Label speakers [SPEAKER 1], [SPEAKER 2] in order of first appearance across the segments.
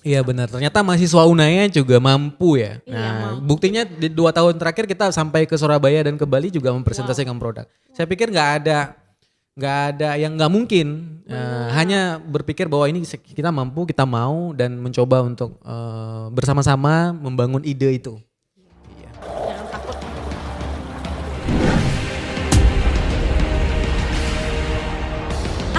[SPEAKER 1] Iya benar, ternyata mahasiswa Unaya juga mampu ya.
[SPEAKER 2] Iya,
[SPEAKER 1] Nah
[SPEAKER 2] mampu.
[SPEAKER 1] buktinya di 2 tahun terakhir kita sampai ke Surabaya dan ke Bali juga
[SPEAKER 2] Wow.
[SPEAKER 1] mempresentasikan produk. Saya pikir nggak ada yang nggak mungkin.
[SPEAKER 2] Benar.
[SPEAKER 1] Hanya berpikir bahwa ini kita mampu, kita mau dan mencoba untuk bersama-sama membangun ide itu. Iya.
[SPEAKER 2] Jangan takut.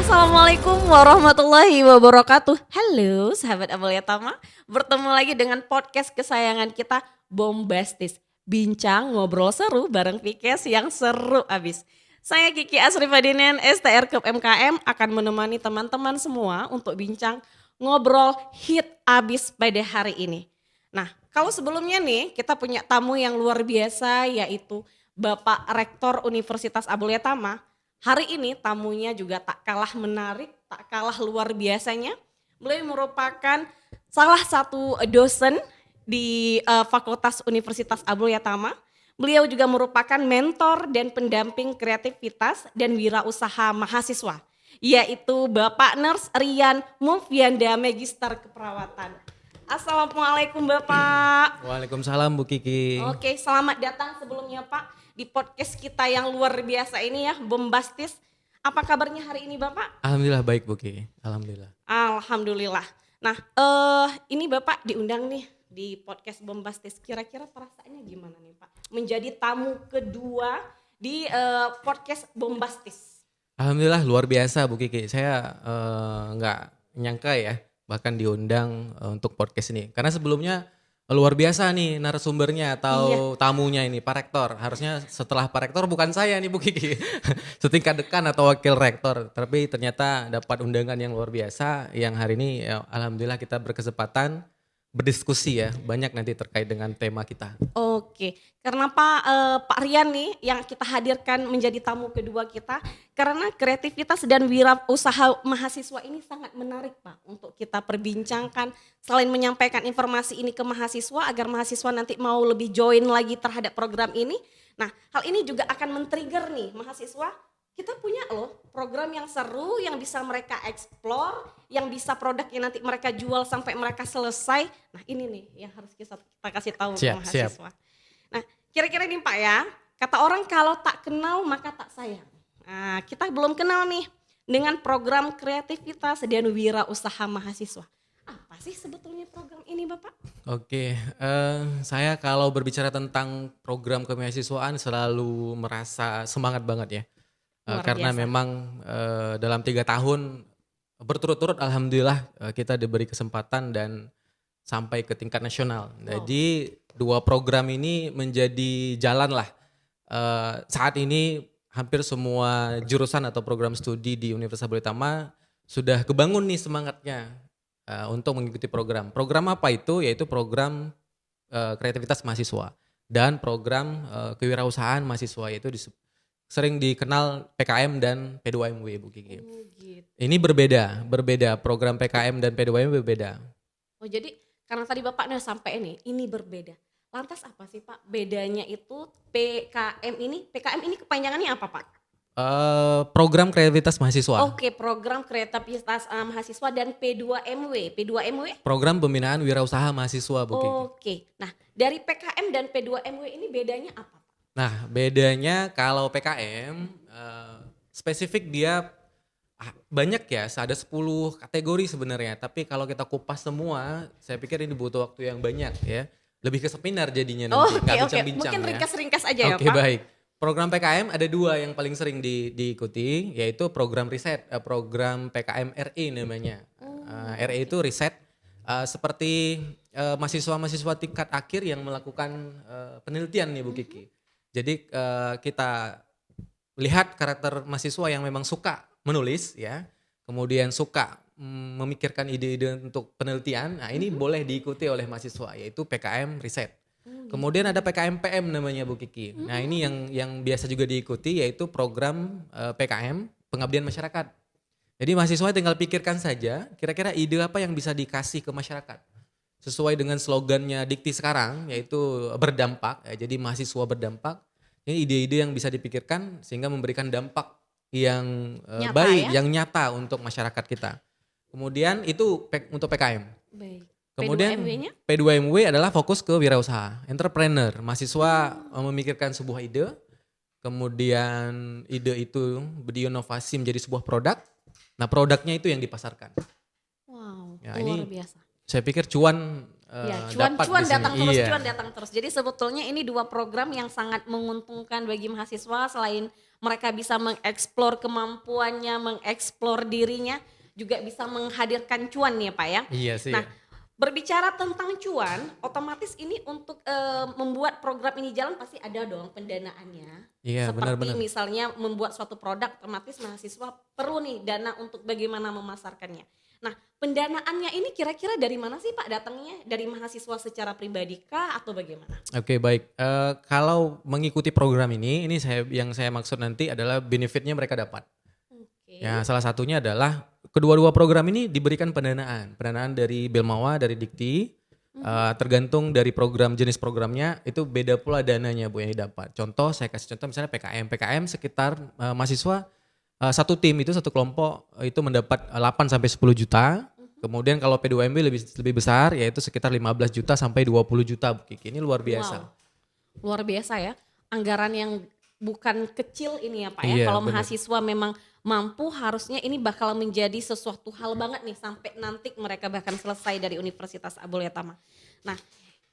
[SPEAKER 2] Assalamualaikum warahmatullahi wabarakatuh. Halo sahabat Amalia Tama, bertemu lagi dengan podcast kesayangan kita Bombastis. Bincang ngobrol seru bareng Pikes yang seru abis. Saya Kiki Asrifadinen, STR Kep MKM akan menemani teman-teman semua untuk bincang ngobrol hit abis pada hari ini. Nah, kalau sebelumnya nih kita punya tamu yang luar biasa yaitu Bapak Rektor Universitas Abulia Tama. Hari ini tamunya juga tak kalah menarik, tak kalah luar biasanya. Beliau merupakan salah satu dosen di Fakultas Universitas Abulia Tama. Beliau juga merupakan mentor dan pendamping kreativitas dan wirausaha mahasiswa, yaitu Bapak Nurse Rian Mulfianda Magister Keperawatan. Assalamualaikum Bapak.
[SPEAKER 1] Waalaikumsalam Bu Kiki.
[SPEAKER 2] Oke, selamat datang sebelumnya Pak di podcast kita yang luar biasa ini ya, Bombastis. Apa kabarnya hari ini Bapak?
[SPEAKER 1] Alhamdulillah baik Bu Kiki, alhamdulillah.
[SPEAKER 2] Alhamdulillah. Nah, ini Bapak diundang nih di podcast Bombastis. Kira-kira perasaannya gimana nih Pak? Menjadi tamu kedua di podcast Bombastis.
[SPEAKER 1] Alhamdulillah luar biasa Bu Kiki. Saya nggak nyangka ya bahkan diundang untuk podcast ini. Karena sebelumnya luar biasa nih narasumbernya atau tamunya ini Pak Rektor. Harusnya setelah Pak Rektor bukan saya nih Bu Kiki. Setingkat dekan atau wakil rektor. Tapi ternyata dapat undangan yang luar biasa yang hari ini ya, alhamdulillah kita berkesempatan berdiskusi ya banyak nanti terkait dengan tema kita.
[SPEAKER 2] Oke, karena Pak Rian nih yang kita hadirkan menjadi tamu kedua kita karena kreativitas dan wirausaha mahasiswa ini sangat menarik Pak untuk kita perbincangkan selain menyampaikan informasi ini ke mahasiswa agar mahasiswa nanti mau lebih join lagi terhadap program ini. Nah, hal ini juga akan men-trigger nih mahasiswa. Kita punya loh program yang seru yang bisa mereka explore, yang bisa produknya nanti mereka jual sampai mereka selesai. Nah ini nih yang harus kita kasih tahu ke mahasiswa. Nah kira-kira nih Pak ya, kata orang kalau tak kenal maka tak sayang. Nah kita belum kenal nih dengan program kreativitas dan wirausaha mahasiswa. Apa sih sebetulnya program ini Bapak?
[SPEAKER 1] Oke, saya kalau berbicara tentang program kemahasiswaan selalu merasa semangat banget ya. Karena memang dalam 3 tahun berturut-turut alhamdulillah kita diberi kesempatan dan sampai ke tingkat nasional. Jadi 2 program ini menjadi jalan lah. Saat ini hampir semua jurusan atau program studi di Universitas Abulia Tama sudah kebangun nih semangatnya untuk mengikuti program. Program apa itu? Yaitu program kreativitas mahasiswa dan program kewirausahaan mahasiswa yaitu sering dikenal PKM dan P2MW Bu Kiki.
[SPEAKER 2] Gitu.
[SPEAKER 1] Ini berbeda program PKM dan P2MW berbeda.
[SPEAKER 2] Oh jadi karena tadi Bapak udah sampai ini berbeda. Lantas apa sih Pak bedanya itu PKM ini kepanjangannya apa Pak?
[SPEAKER 1] Program kreativitas mahasiswa.
[SPEAKER 2] Oke, program kreativitas mahasiswa dan P2MW. P2MW?
[SPEAKER 1] Program pembinaan wirausaha mahasiswa Bu Kiki.
[SPEAKER 2] Oke, nah dari PKM dan P2MW ini bedanya apa?
[SPEAKER 1] Nah bedanya kalau PKM spesifik dia banyak ya, ada 10 kategori sebenarnya. Tapi kalau kita kupas semua, saya pikir ini butuh waktu yang banyak ya. Lebih ke seminar jadinya nanti, nggak bincang-bincang
[SPEAKER 2] mungkin
[SPEAKER 1] ya.
[SPEAKER 2] ringkas-ringkas aja ya Pak.
[SPEAKER 1] Oke baik. Program PKM ada 2 yang paling sering diikuti, yaitu program riset, program PKM RE namanya. RE itu riset seperti mahasiswa-mahasiswa tingkat akhir yang melakukan penelitian nih Bu Kiki. Jadi kita lihat karakter mahasiswa yang memang suka menulis ya, kemudian suka memikirkan ide-ide untuk penelitian. Nah ini boleh diikuti oleh mahasiswa yaitu PKM riset. Kemudian ada PKM PM namanya Bu Kiki. Nah ini yang biasa juga diikuti yaitu program PKM pengabdian masyarakat. Jadi mahasiswa tinggal pikirkan saja kira-kira ide apa yang bisa dikasih ke masyarakat. Sesuai dengan slogannya Dikti sekarang yaitu berdampak, ya, jadi mahasiswa berdampak. Ini ide-ide yang bisa dipikirkan sehingga memberikan dampak yang baik, yang nyata untuk masyarakat kita. Kemudian itu untuk PKM.
[SPEAKER 2] Baik.
[SPEAKER 1] Kemudian
[SPEAKER 2] P2MW-nya?
[SPEAKER 1] P2MW adalah fokus ke wirausaha, entrepreneur. Mahasiswa memikirkan sebuah ide, kemudian ide itu berinovasi menjadi sebuah produk. Nah, produknya itu yang dipasarkan.
[SPEAKER 2] Wow,
[SPEAKER 1] Ya,
[SPEAKER 2] luar
[SPEAKER 1] ini
[SPEAKER 2] biasa.
[SPEAKER 1] saya pikir cuan
[SPEAKER 2] Ya,
[SPEAKER 1] dapat
[SPEAKER 2] cuan
[SPEAKER 1] di sini.
[SPEAKER 2] datang terus,
[SPEAKER 1] Iya.
[SPEAKER 2] cuan datang terus. Jadi sebetulnya ini dua program yang sangat menguntungkan bagi mahasiswa selain mereka bisa mengeksplor kemampuannya, mengeksplor dirinya, juga bisa menghadirkan cuan ya Pak ya.
[SPEAKER 1] Iya sih.
[SPEAKER 2] Nah, berbicara tentang cuan, otomatis ini untuk membuat program ini jalan pasti ada dong pendanaannya.
[SPEAKER 1] Iya,
[SPEAKER 2] Seperti
[SPEAKER 1] benar-benar.
[SPEAKER 2] misalnya membuat suatu produk, otomatis mahasiswa perlu nih dana untuk bagaimana memasarkannya. Nah, pendanaannya ini kira-kira dari mana sih Pak datangnya? Dari mahasiswa secara pribadi kah atau bagaimana?
[SPEAKER 1] Oke, baik. Kalau mengikuti program ini yang saya maksud nanti adalah benefitnya mereka dapat.
[SPEAKER 2] Oke.
[SPEAKER 1] Ya, salah satunya adalah kedua-dua program ini diberikan pendanaan dari Belmawa, dari Dikti. Tergantung dari jenis programnya itu beda pula dananya Bu yang didapat. Contoh saya kasih contoh misalnya PKM sekitar mahasiswa satu tim itu satu kelompok itu mendapat 8 sampai 10 juta. Kemudian kalau P2MB lebih besar yaitu sekitar 15 juta sampai 20 juta Bu Kiki. Ini luar biasa.
[SPEAKER 2] Wow, luar biasa ya. Anggaran yang bukan kecil ini ya Pak ya.
[SPEAKER 1] Iya,
[SPEAKER 2] Kalau
[SPEAKER 1] benar.
[SPEAKER 2] mahasiswa memang mampu harusnya ini bakal menjadi sesuatu hal banget nih sampai nanti mereka bahkan selesai dari Universitas Abulya-Tama. Nah,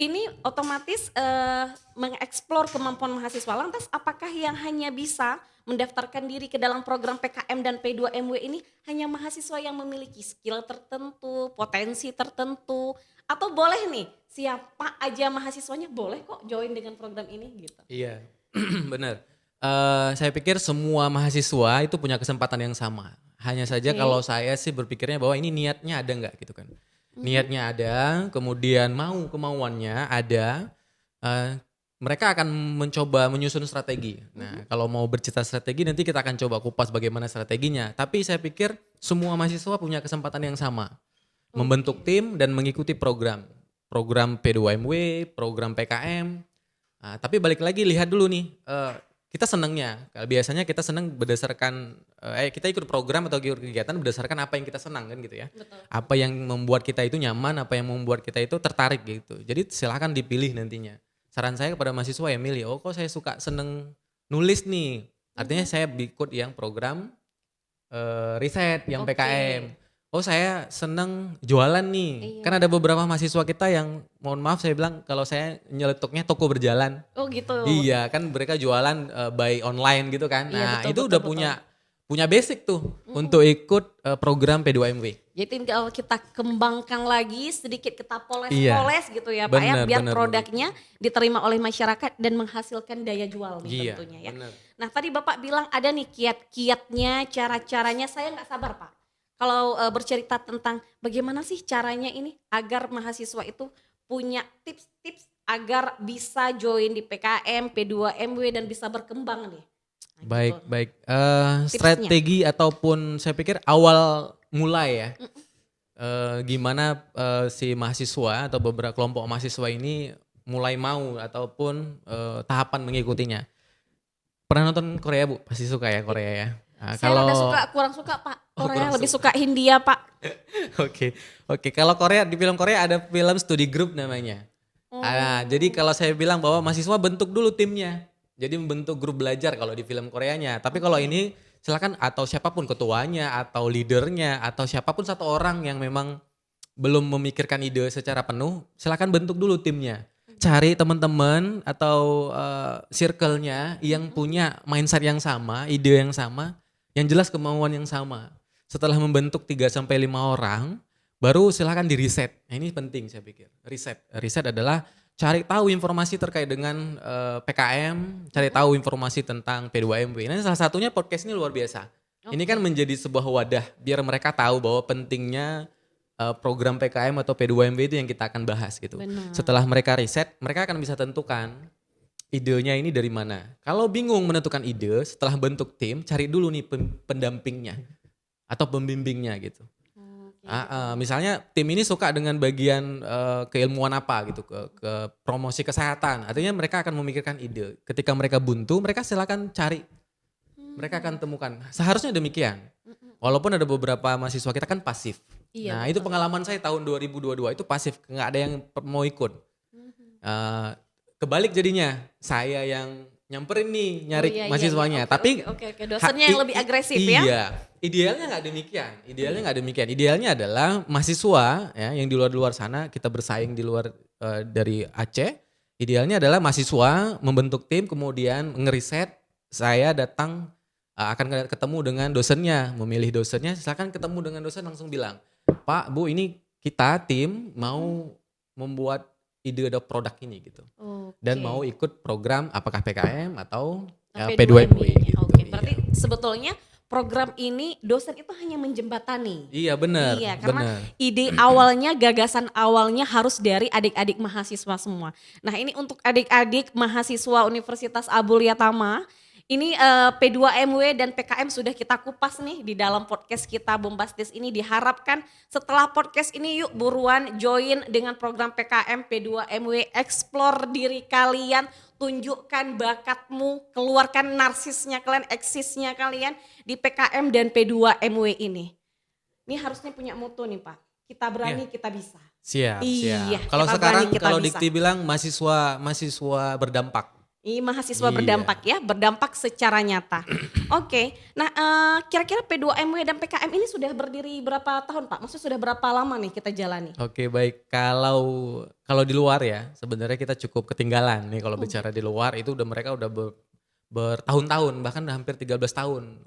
[SPEAKER 2] ini otomatis mengeksplor kemampuan mahasiswa. Lantas apakah yang hanya bisa mendaftarkan diri ke dalam program PKM dan P2MW ini hanya mahasiswa yang memiliki skill tertentu, potensi tertentu, atau boleh nih siapa aja mahasiswanya boleh kok join dengan program ini gitu?
[SPEAKER 1] Iya, benar. Saya pikir semua mahasiswa itu punya kesempatan yang sama. Hanya saja
[SPEAKER 2] Oke.
[SPEAKER 1] kalau saya sih berpikirnya bahwa ini niatnya ada nggak gitu kan. Niatnya ada, kemudian kemauannya ada, eh, mereka akan mencoba menyusun strategi. Nah, kalau mau bercerita strategi nanti kita akan coba kupas bagaimana strateginya. Tapi saya pikir semua mahasiswa punya kesempatan yang sama. Membentuk tim dan mengikuti program. Program P2MW, program PKM. Nah, tapi balik lagi lihat dulu nih, kita senangnya. Biasanya kita senang berdasarkan, kita ikut program atau ikut kegiatan berdasarkan apa yang kita senang kan gitu ya.
[SPEAKER 2] Betul.
[SPEAKER 1] Apa yang membuat kita itu nyaman, apa yang membuat kita itu tertarik gitu. Jadi silakan dipilih nantinya. Saran saya kepada mahasiswa ya milih, oh kok saya suka seneng nulis nih. Artinya saya ikut yang program riset, yang
[SPEAKER 2] Oke.
[SPEAKER 1] PKM. Oh saya seneng jualan nih.
[SPEAKER 2] Iya.
[SPEAKER 1] Kan ada beberapa mahasiswa kita yang mohon maaf saya bilang kalau saya nyeletuknya toko berjalan.
[SPEAKER 2] Oh gitu.
[SPEAKER 1] Iya kan mereka jualan by online gitu kan.
[SPEAKER 2] Iya,
[SPEAKER 1] Nah
[SPEAKER 2] betul,
[SPEAKER 1] itu
[SPEAKER 2] betul,
[SPEAKER 1] udah
[SPEAKER 2] betul.
[SPEAKER 1] punya basic tuh untuk ikut program P2MW.
[SPEAKER 2] Jadi kalau kita kembangkan lagi sedikit kita
[SPEAKER 1] Iya.
[SPEAKER 2] poles-poles gitu ya Pak ya
[SPEAKER 1] Benar,
[SPEAKER 2] biar
[SPEAKER 1] benar,
[SPEAKER 2] produknya diterima oleh masyarakat dan menghasilkan daya jual nih
[SPEAKER 1] Iya
[SPEAKER 2] tentunya ya.
[SPEAKER 1] benar.
[SPEAKER 2] Nah tadi Bapak bilang ada nih kiat-kiatnya, cara-caranya, saya nggak sabar Pak. Kalau bercerita tentang bagaimana sih caranya ini agar mahasiswa itu punya tips-tips agar bisa join di PKM, P2MW dan bisa berkembang nih. Nah,
[SPEAKER 1] Baik,
[SPEAKER 2] gitu.
[SPEAKER 1] baik.
[SPEAKER 2] Tipsnya.
[SPEAKER 1] Strategi ataupun saya pikir awal mulai ya. Gimana si mahasiswa atau beberapa kelompok mahasiswa ini mulai mau ataupun tahapan mengikutinya. Pernah nonton Korea Bu? Pasti suka ya Korea ya. Nah,
[SPEAKER 2] Saya rada suka, kurang suka Pak.
[SPEAKER 1] Oh,
[SPEAKER 2] Korea
[SPEAKER 1] kurang
[SPEAKER 2] lebih suka Hindia Pak.
[SPEAKER 1] Oke. Kalau Korea di film Korea ada film studi group namanya. Jadi kalau saya bilang bahwa mahasiswa bentuk dulu timnya. Jadi membentuk grup belajar kalau di film Koreanya. Tapi kalau ini silakan atau siapapun ketuanya atau leadernya atau siapapun satu orang yang memang belum memikirkan ide secara penuh, silakan bentuk dulu timnya. Cari teman-teman atau circle-nya yang punya mindset yang sama, ide yang sama, yang jelas kemauan yang sama. Setelah membentuk 3 sampai 5 orang, baru silakan di riset. Nah, ini penting saya pikir. Riset adalah cari tahu informasi terkait dengan PKM, cari tahu informasi tentang P2MW. Nah, salah satunya podcast ini luar biasa. Ini kan menjadi sebuah wadah biar mereka tahu bahwa pentingnya program PKM atau P2MW itu yang kita akan bahas gitu.
[SPEAKER 2] Benar.
[SPEAKER 1] Setelah mereka riset, mereka akan bisa tentukan idenya ini dari mana. Kalau bingung menentukan ide, setelah bentuk tim, cari dulu nih pendampingnya atau pembimbingnya gitu. Misalnya tim ini suka dengan bagian keilmuan apa gitu, ke promosi kesehatan. Artinya mereka akan memikirkan ide. Ketika mereka buntu, mereka silakan cari. Mereka akan temukan. Seharusnya demikian. Walaupun ada beberapa mahasiswa kita kan pasif.
[SPEAKER 2] Iya,
[SPEAKER 1] Nah itu
[SPEAKER 2] betul.
[SPEAKER 1] pengalaman saya tahun 2022 itu pasif, nggak ada yang mau ikut. Eh, Kebalik jadinya, saya yang nyamperin nih
[SPEAKER 2] Oh
[SPEAKER 1] nyari
[SPEAKER 2] iya iya iya.
[SPEAKER 1] mahasiswanya.
[SPEAKER 2] Oke oke
[SPEAKER 1] Tapi
[SPEAKER 2] oke oke. Dosennya yang lebih agresif ya?
[SPEAKER 1] iya, idealnya nggak demikian. Idealnya nggak demikian. Idealnya adalah mahasiswa ya yang di luar-luar sana kita bersaing di luar dari Aceh. Idealnya adalah mahasiswa membentuk tim kemudian ngeriset. Saya datang akan ketemu dengan dosennya, memilih dosennya. Silakan ketemu dengan dosen langsung bilang, Pak, Bu, ini kita tim mau membuat ide ada produk ini gitu. Dan mau
[SPEAKER 2] Oke.
[SPEAKER 1] ikut program apakah PKM atau P2MW
[SPEAKER 2] P2MW-nya.
[SPEAKER 1] gitu.
[SPEAKER 2] Oke,
[SPEAKER 1] Iya.
[SPEAKER 2] berarti sebetulnya program ini dosen itu hanya menjembatani.
[SPEAKER 1] Iya benar,
[SPEAKER 2] Iya, karena
[SPEAKER 1] benar.
[SPEAKER 2] ide awalnya, gagasan awalnya harus dari adik-adik mahasiswa semua. Nah, ini untuk adik-adik mahasiswa Universitas Abulia Tama, ini P2MW dan PKM sudah kita kupas nih di dalam podcast kita Bombastis ini. Diharapkan setelah podcast ini yuk buruan join dengan program PKM P2MW, explore diri kalian, tunjukkan bakatmu, keluarkan narsisnya kalian, eksisnya kalian di PKM dan P2MW ini. Ini harusnya punya moto nih Pak. Kita berani, kita bisa.
[SPEAKER 1] Siap,
[SPEAKER 2] Iya,
[SPEAKER 1] siap. Kalau
[SPEAKER 2] kita
[SPEAKER 1] sekarang
[SPEAKER 2] berani, kita
[SPEAKER 1] kalau
[SPEAKER 2] bisa.
[SPEAKER 1] Dikti bilang mahasiswa berdampak.
[SPEAKER 2] Ini mahasiswa
[SPEAKER 1] Iya.
[SPEAKER 2] berdampak ya, berdampak secara nyata. Oke, nah kira-kira P2MW dan PKM ini sudah berdiri berapa tahun Pak? Maksudnya sudah berapa lama nih kita jalani?
[SPEAKER 1] Oke, baik. Kalau di luar ya, sebenarnya kita cukup ketinggalan nih kalau bicara di luar itu mereka udah bertahun-tahun, bahkan hampir 13 tahun.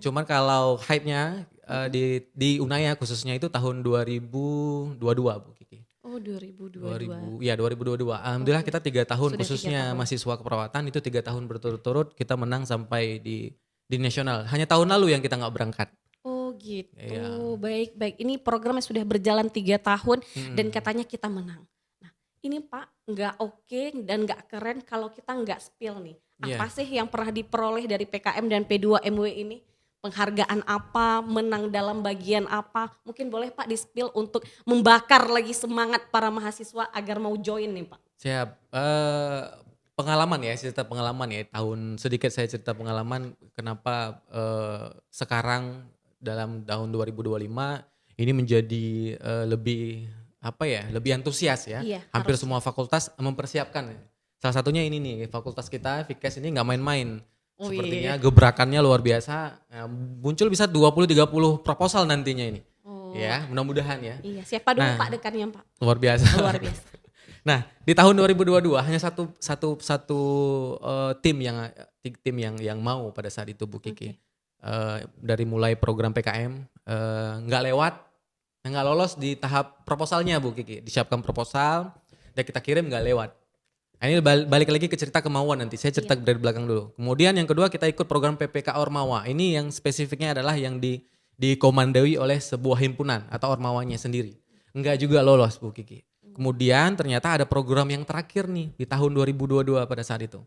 [SPEAKER 1] Cuman kalau hype-nya di Unaya khususnya itu tahun 2022 Bu Kiki.
[SPEAKER 2] Oh 2022.
[SPEAKER 1] 2022. Alhamdulillah kita 3 tahun
[SPEAKER 2] Sudah 3
[SPEAKER 1] khususnya
[SPEAKER 2] tahun.
[SPEAKER 1] mahasiswa keperawatan itu 3 tahun berturut-turut kita menang sampai di nasional. Hanya tahun lalu yang kita nggak berangkat.
[SPEAKER 2] Oh gitu,
[SPEAKER 1] Iya.
[SPEAKER 2] baik-baik. Ini programnya sudah berjalan 3 tahun dan katanya kita menang. Nah ini Pak nggak oke dan nggak keren kalau kita nggak spill nih. Apa
[SPEAKER 1] Iya.
[SPEAKER 2] sih yang pernah diperoleh dari PKM dan P2MW ini? Penghargaan apa, menang dalam bagian apa? Mungkin boleh Pak di-spill untuk membakar lagi semangat para mahasiswa agar mau join nih Pak.
[SPEAKER 1] Siap. Pengalaman ya, cerita pengalaman ya. Sedikit saya cerita pengalaman kenapa sekarang dalam tahun 2025 ini menjadi lebih lebih antusias ya.
[SPEAKER 2] Iya,
[SPEAKER 1] Hampir
[SPEAKER 2] harus.
[SPEAKER 1] semua fakultas mempersiapkan. Salah satunya ini nih, fakultas kita FIKES ini nggak main-main.
[SPEAKER 2] Oh
[SPEAKER 1] Sepertinya
[SPEAKER 2] iya.
[SPEAKER 1] gebrakannya luar biasa. Muncul bisa 20-30 proposal nantinya ini.
[SPEAKER 2] Oh.
[SPEAKER 1] Ya, mudah-mudahan ya.
[SPEAKER 2] Iya, siapa dulu
[SPEAKER 1] Nah.
[SPEAKER 2] Pak dekannya Pak?
[SPEAKER 1] Luar biasa.
[SPEAKER 2] Luar biasa.
[SPEAKER 1] Nah, di tahun 2022 hanya satu tim yang mau pada saat itu Bu Kiki. Dari mulai program PKM nggak lolos di tahap proposalnya Bu Kiki. Disiapkan proposal dan kita kirim nggak lewat. Nah, ini balik lagi ke cerita kemauan nanti. Saya cerita dari belakang dulu. Kemudian yang kedua kita ikut program PPK Ormawa. Ini yang spesifiknya adalah yang dikomandoi oleh sebuah himpunan atau ormawanya sendiri. Enggak juga lolos Bu Kiki. Kemudian ternyata ada program yang terakhir nih di tahun 2022 pada saat itu.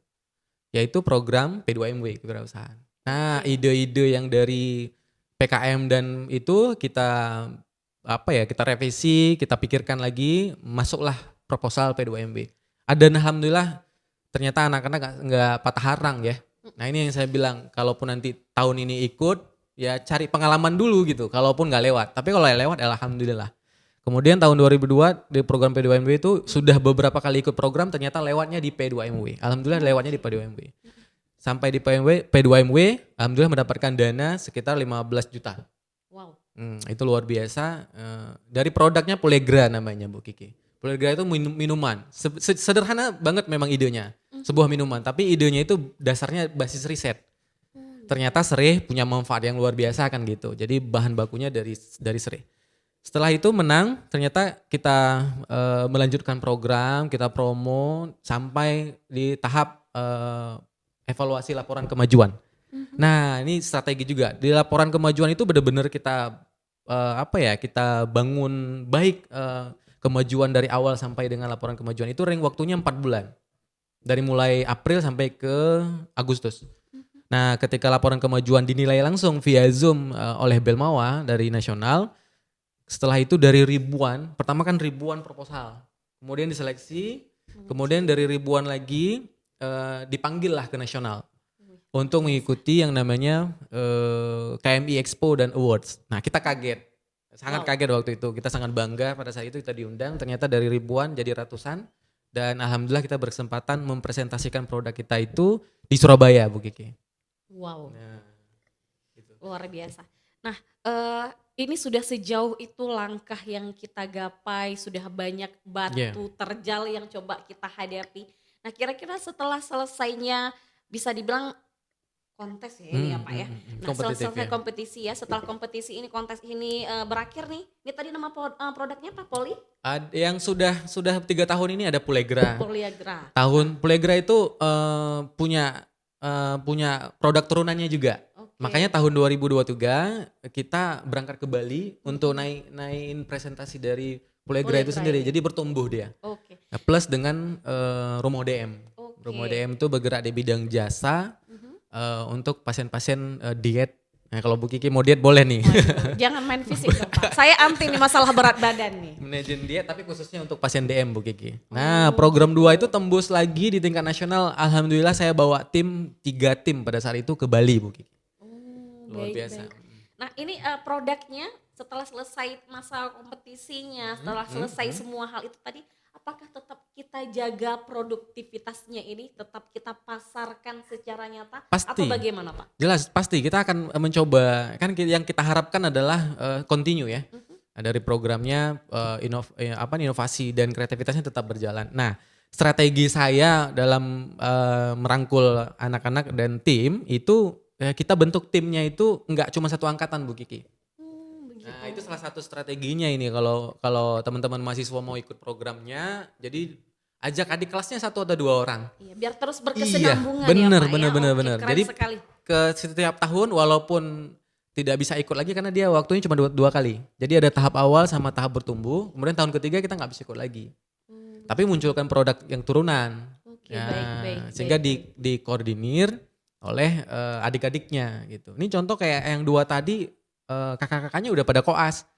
[SPEAKER 1] Yaitu program P2MW kewirausahaan. Nah, ide-ide yang dari PKM dan itu kita revisi, kita pikirkan lagi, masuklah proposal P2MW. Dan alhamdulillah ternyata anak-anak nggak patah harang ya. Nah ini yang saya bilang, kalaupun nanti tahun ini ikut, ya cari pengalaman dulu gitu. Kalaupun nggak lewat, tapi kalau lewat alhamdulillah. Kemudian tahun 2002 di program P2MW itu sudah beberapa kali ikut program, ternyata lewatnya di P2MW. Alhamdulillah lewatnya di P2MW. Sampai di P2MW, alhamdulillah mendapatkan dana sekitar 15 juta.
[SPEAKER 2] Wow.
[SPEAKER 1] Itu luar biasa. Dari produknya Polegra namanya Bu Kiki. Polegra itu minuman. Sederhana banget memang idenya. Sebuah minuman, tapi idenya itu dasarnya basis riset. Ternyata sereh punya manfaat yang luar biasa kan gitu. Jadi bahan bakunya dari sereh. Setelah itu menang, ternyata kita melanjutkan program, kita promo sampai di tahap evaluasi laporan kemajuan. Nah, ini strategi juga. Di laporan kemajuan itu benar-benar kita kita bangun baik kemajuan dari awal sampai dengan laporan kemajuan itu waktunya 4 bulan. Dari mulai April sampai ke Agustus. Nah, ketika laporan kemajuan dinilai langsung via Zoom oleh Belmawa dari nasional, setelah itu dari pertama kan ribuan proposal. Kemudian diseleksi, kemudian dari ribuan lagi dipanggil lah ke nasional. Untuk mengikuti yang namanya KMI Expo dan Awards. Nah kita kaget. Sangat
[SPEAKER 2] Wow.
[SPEAKER 1] kaget waktu itu. Kita sangat bangga pada saat itu kita diundang. Ternyata dari ribuan jadi ratusan. Dan alhamdulillah kita berkesempatan mempresentasikan produk kita itu di Surabaya, Bu Kiki.
[SPEAKER 2] Wow,
[SPEAKER 1] Nah, gitu.
[SPEAKER 2] luar biasa. Nah, ini sudah sejauh itu langkah yang kita gapai, sudah banyak
[SPEAKER 1] Iya.
[SPEAKER 2] batu terjal yang coba kita hadapi. Nah, kira-kira setelah selesainya bisa dibilang kontes ya ini ya Pak ya. Nah,
[SPEAKER 1] Kompetitif
[SPEAKER 2] selesai
[SPEAKER 1] ya.
[SPEAKER 2] kompetisi ya, setelah kompetisi ini kontes ini berakhir nih. Ini tadi nama produknya apa?
[SPEAKER 1] Yang sudah 3 tahun ini ada Pulegra.
[SPEAKER 2] Poliagra.
[SPEAKER 1] Pulegra itu punya produk turunannya juga.
[SPEAKER 2] Oke.
[SPEAKER 1] Makanya tahun 2023 kita berangkat ke Bali untuk naikin presentasi dari Pulegra itu
[SPEAKER 2] Pulegra
[SPEAKER 1] sendiri.
[SPEAKER 2] ini.
[SPEAKER 1] Jadi bertumbuh dia.
[SPEAKER 2] Oke.
[SPEAKER 1] Nah, plus dengan Romo DM.
[SPEAKER 2] Oke.
[SPEAKER 1] Romo DM itu bergerak di bidang jasa untuk pasien-pasien diet. Nah, kalau Bu Kiki mau diet boleh nih.
[SPEAKER 2] Waduh, jangan main fisik dong Pak. Saya anti nih masalah berat badan nih.
[SPEAKER 1] Manajemen diet tapi khususnya untuk pasien DM, Bu Kiki. Nah, program 2 itu tembus lagi di tingkat nasional. Alhamdulillah saya bawa 3 tim pada saat itu ke Bali, Bu Kiki. Luar biasa.
[SPEAKER 2] Nah, ini produknya setelah selesai masa kompetisinya, setelah selesai semua hal itu tadi, apakah tetap kita jaga produktivitasnya ini, tetap kita pasarkan secara nyata
[SPEAKER 1] Pasti.
[SPEAKER 2] atau bagaimana Pak?
[SPEAKER 1] Jelas, pasti kita akan mencoba. Kan yang kita harapkan adalah continue ya. Dari programnya inovasi dan kreativitasnya tetap berjalan. Nah, strategi saya dalam merangkul anak-anak dan tim itu kita bentuk timnya itu nggak cuma satu angkatan, Bu Kiki.
[SPEAKER 2] Begitu.
[SPEAKER 1] Nah, itu salah satu strateginya ini kalau teman-teman mahasiswa mau ikut programnya, jadi ajak adik kelasnya 1 atau 2 orang.
[SPEAKER 2] Iya, biar terus berkesinambungan
[SPEAKER 1] Iya, bener,
[SPEAKER 2] ya Pak ya. Oke,
[SPEAKER 1] bener.
[SPEAKER 2] keren
[SPEAKER 1] Jadi
[SPEAKER 2] sekali.
[SPEAKER 1] ke setiap tahun walaupun tidak bisa ikut lagi karena dia waktunya cuma 2 kali. Jadi ada tahap awal sama tahap bertumbuh, kemudian tahun ketiga kita nggak bisa ikut lagi. Tapi munculkan produk yang turunan.
[SPEAKER 2] Oke, baik.
[SPEAKER 1] Sehingga dikoordinir oleh adik-adiknya gitu. Ini contoh kayak yang 2 tadi kakak-kakaknya udah pada koas.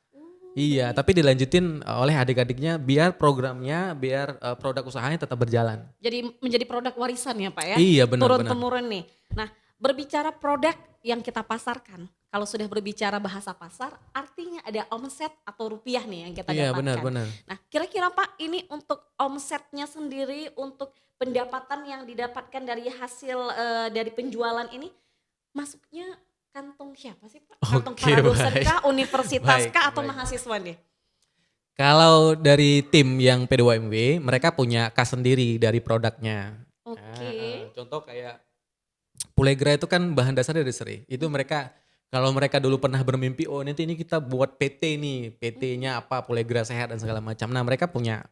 [SPEAKER 1] Iya, tapi dilanjutin oleh adik-adiknya biar programnya, biar produk usahanya tetap berjalan.
[SPEAKER 2] Jadi menjadi produk warisan ya Pak ya.
[SPEAKER 1] Iya, benar.
[SPEAKER 2] Turun-temurun nih. Nah, berbicara produk yang kita pasarkan. Kalau sudah berbicara bahasa pasar, artinya ada omset atau rupiah nih yang kita
[SPEAKER 1] Iya,
[SPEAKER 2] dapatkan.
[SPEAKER 1] benar.
[SPEAKER 2] Nah, kira-kira Pak, ini untuk omsetnya sendiri, untuk pendapatan yang didapatkan dari hasil dari penjualan ini, masuknya kantong siapa sih Pak? Kantong
[SPEAKER 1] Oke,
[SPEAKER 2] para dosen
[SPEAKER 1] baik.
[SPEAKER 2] kah, universitas
[SPEAKER 1] Baik,
[SPEAKER 2] kah, atau
[SPEAKER 1] baik.
[SPEAKER 2] mahasiswa nih?
[SPEAKER 1] Kalau dari tim yang P2MW, mereka punya kas sendiri dari produknya.
[SPEAKER 2] Oke.
[SPEAKER 1] Contoh kayak Pulegra itu kan bahan dasarnya dari serai. Itu mereka kalau mereka dulu pernah bermimpi, oh nanti ini kita buat PT nih, PT-nya apa, Pulegra Sehat dan segala macam. Nah, mereka punya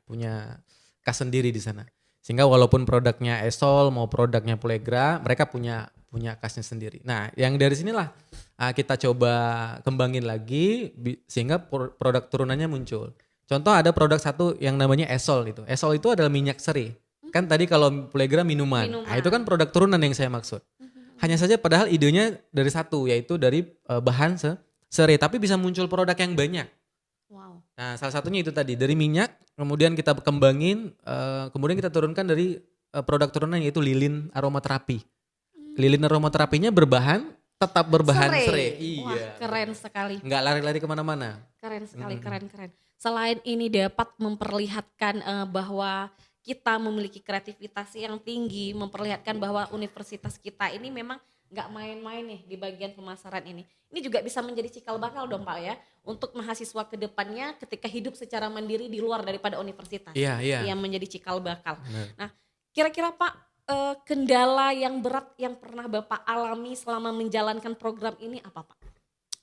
[SPEAKER 1] kas sendiri di sana. Sehingga walaupun produknya Esol mau produknya Pulegra, mereka punya kasnya sendiri. Nah, yang dari sinilah kita coba kembangin lagi sehingga produk turunannya muncul. Contoh ada produk satu yang namanya Esol itu. Esol itu adalah minyak serai. Kan tadi kalau Pulegra minuman. Nah, itu kan produk turunan yang saya maksud. Hanya saja padahal idenya dari satu, yaitu dari bahan serai, tapi bisa muncul produk yang banyak.
[SPEAKER 2] Wow.
[SPEAKER 1] Nah, salah satunya itu tadi dari minyak, kemudian kita kembangin, kemudian kita turunkan dari produk turunan yaitu lilin aromaterapi. Lilin aromaterapinya tetap berbahan serai.
[SPEAKER 2] Wah,
[SPEAKER 1] Iya.
[SPEAKER 2] keren sekali.
[SPEAKER 1] Nggak lari-lari kemana-mana.
[SPEAKER 2] Keren sekali, keren. Selain ini dapat memperlihatkan bahwa kita memiliki kreativitas yang tinggi, memperlihatkan bahwa universitas kita ini memang nggak main-main nih di bagian pemasaran ini. Ini juga bisa menjadi cikal bakal dong Pak ya, untuk mahasiswa ke depannya ketika hidup secara mandiri di luar daripada universitas.
[SPEAKER 1] Iya.
[SPEAKER 2] Yang menjadi cikal bakal.
[SPEAKER 1] Benar.
[SPEAKER 2] Nah, kira-kira Pak, kendala yang berat yang pernah Bapak alami selama menjalankan program ini apa Pak?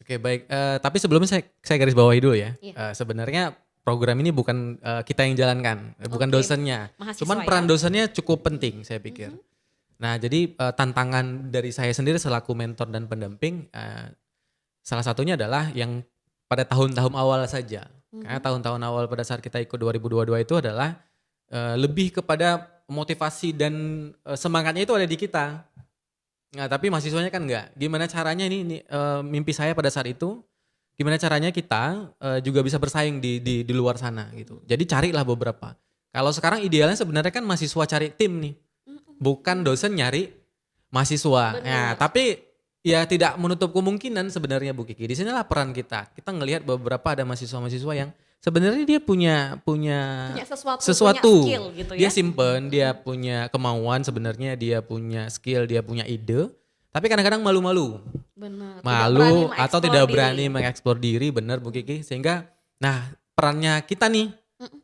[SPEAKER 1] Oke, baik. Tapi sebelumnya saya garis bawahi dulu ya.
[SPEAKER 2] Iya.
[SPEAKER 1] Sebenarnya program ini bukan kita yang jalankan, bukan
[SPEAKER 2] Oke.
[SPEAKER 1] dosennya.
[SPEAKER 2] Mahasiswa
[SPEAKER 1] Cuman
[SPEAKER 2] ya?
[SPEAKER 1] peran dosennya cukup penting saya pikir. Nah, jadi tantangan dari saya sendiri selaku mentor dan pendamping, salah satunya adalah yang pada tahun-tahun awal saja. Karena tahun-tahun awal pada saat kita ikut 2022 itu adalah lebih kepada motivasi dan semangatnya itu ada di kita. Nah, tapi mahasiswanya kan enggak. Gimana caranya ini mimpi saya pada saat itu, gimana caranya kita juga bisa bersaing di luar sana gitu. Jadi carilah beberapa. Kalau sekarang idealnya sebenarnya kan mahasiswa cari tim nih. Bukan dosen nyari mahasiswa.
[SPEAKER 2] Benar.
[SPEAKER 1] Nah, tapi ya tidak menutup kemungkinan sebenarnya Bu Kiki. Di sinilah peran kita. Kita ngelihat beberapa ada mahasiswa-mahasiswa yang sebenarnya dia punya
[SPEAKER 2] Punya sesuatu, punya
[SPEAKER 1] sesuatu.
[SPEAKER 2] skill gitu
[SPEAKER 1] Dia
[SPEAKER 2] ya.
[SPEAKER 1] simpen, dia punya kemauan sebenarnya, dia punya skill, dia punya ide. Tapi kadang-kadang malu-malu.
[SPEAKER 2] Benar.
[SPEAKER 1] Malu atau tidak berani
[SPEAKER 2] diri.
[SPEAKER 1] mengeksplor diri, benar Bu Kiki. Sehingga nah perannya kita nih,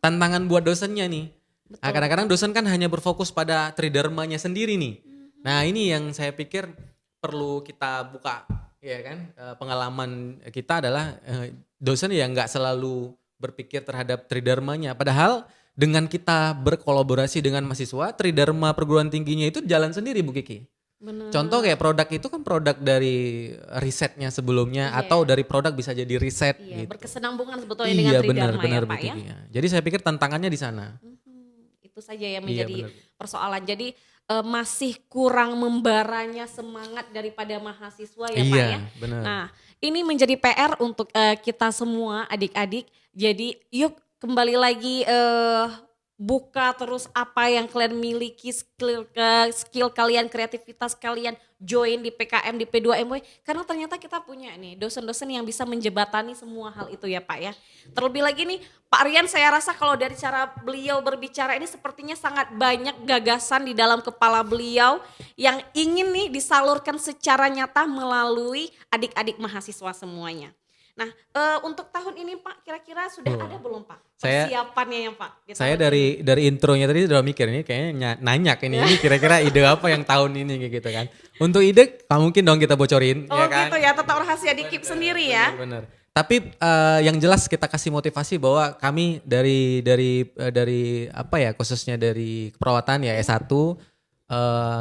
[SPEAKER 1] tantangan buat dosennya nih. Nah,
[SPEAKER 2] Betul.
[SPEAKER 1] kadang-kadang dosen kan hanya berfokus pada tridharmanya sendiri nih. Nah ini yang saya pikir perlu kita buka, ya kan. Pengalaman kita adalah dosen yang nggak selalu berpikir terhadap tridharmanya. Padahal dengan kita berkolaborasi dengan mahasiswa, tridharma perguruan tingginya itu jalan sendiri Bu Kiki.
[SPEAKER 2] Benar.
[SPEAKER 1] Contoh kayak produk itu kan produk dari risetnya sebelumnya
[SPEAKER 2] Iya.
[SPEAKER 1] atau dari produk bisa jadi riset
[SPEAKER 2] Iya,
[SPEAKER 1] gitu.
[SPEAKER 2] berkesinambungan sebetulnya dengan tridharma ya
[SPEAKER 1] Bu
[SPEAKER 2] Pak ya.
[SPEAKER 1] Kiki. Jadi saya pikir tantangannya di sana.
[SPEAKER 2] Itu saja yang
[SPEAKER 1] Iya,
[SPEAKER 2] menjadi
[SPEAKER 1] benar.
[SPEAKER 2] persoalan. Jadi masih kurang membaranya semangat daripada mahasiswa ya Pak
[SPEAKER 1] Iya,
[SPEAKER 2] ya.
[SPEAKER 1] benar.
[SPEAKER 2] Nah, ini menjadi PR untuk kita semua adik-adik. Jadi yuk kembali lagi buka terus apa yang kalian miliki, skill kalian, kreativitas kalian, join di PKM, di P2MW. Karena ternyata kita punya nih dosen-dosen yang bisa menjebatani semua hal itu ya Pak ya. Terlebih lagi nih Pak Rian, saya rasa kalau dari cara beliau berbicara ini sepertinya sangat banyak gagasan di dalam kepala beliau yang ingin nih disalurkan secara nyata melalui adik-adik mahasiswa semuanya. Nah untuk tahun ini Pak kira-kira sudah ada belum Pak persiapannya ya Pak?
[SPEAKER 1] Saya dari intronya tadi udah mikir ini kayaknya nanyak ini kira-kira ide apa yang tahun ini gitu kan. Untuk ide mungkin dong kita bocorin.
[SPEAKER 2] Oh
[SPEAKER 1] ya kan?
[SPEAKER 2] gitu ya, tetap rahasia di keep sendiri ya.
[SPEAKER 1] Bener. Tapi yang jelas kita kasih motivasi bahwa kami dari apa ya khususnya dari keperawatan ya S1